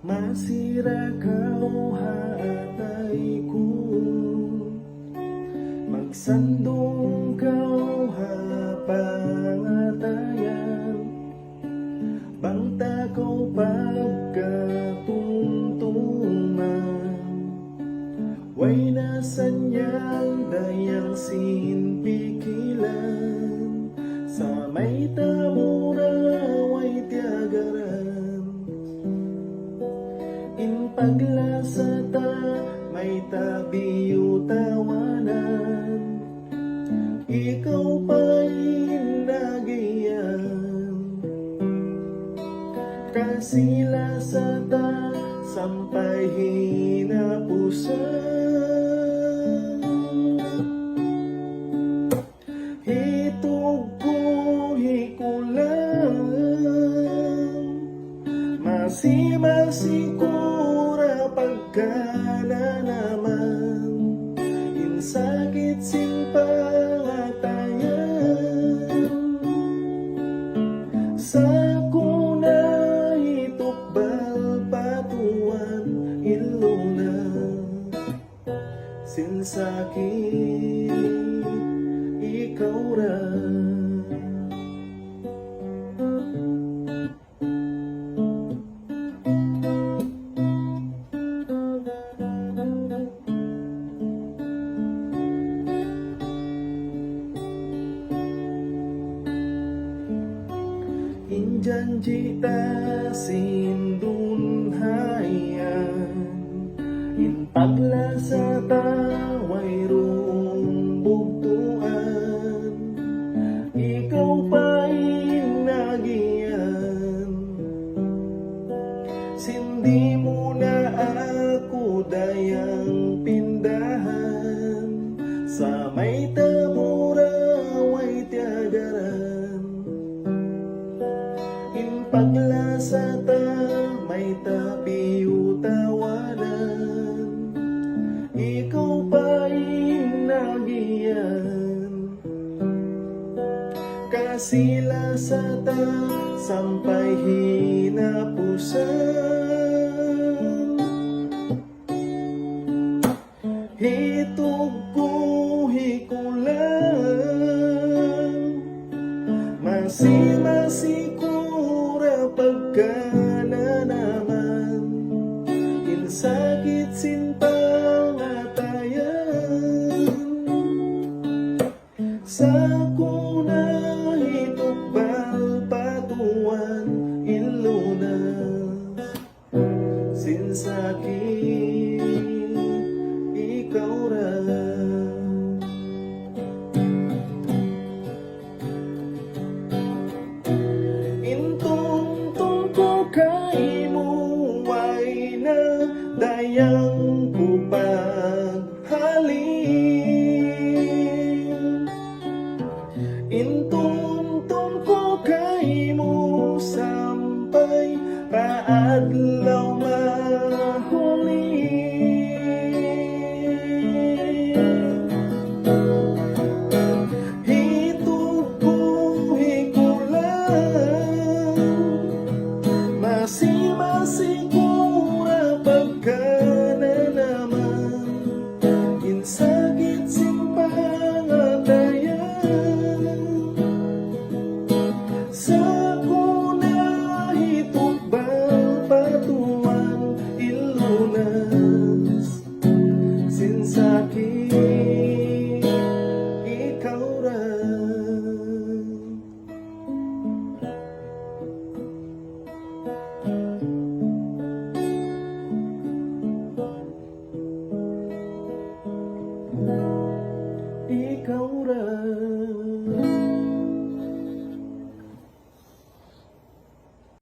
Masira kau hatay ko, magsandong kau hapangatayan, bangta kau pagkatumtuman, way nasanyang dayang sinpikilan, sa may tamura way tiagaran. In paglasata may tabiyo tawanan, ikaw pa'y nagiyan. Kasilasata sampay hinapusan, hitog ko hikulang, masimasikura pagkana naman, insakit sing pangatayan, sa kuna hitukbal patuan iluna, sinsakit ikaw rin. Janjita sindunhayan, in paglasata way rumbugtuan, ikaw pa'y nagiyan. Sindi mo na ako dayang pindahan, sa may tamura way tiagaran. Paglasata may tabiyo tawanan, ikaw pa'y nagiyan. Kasilasata sampay hinapusan, hitog ko hikulang, masimasikura pagkana naman, insakit sin pangatayan, sa kuna hitukbal patuan iluna, sinsakit ikaw rin. Kay mo ay na dayang kupaghalin, intumtum ko kay mo sampay paadlaw mahuli. Hitog ko hikulang, masimasikura pagkana naman, insakit sing pangatayan, sa kuna hitukbal patuan ilunas, sinsakit ikaw rin. ikaw raw.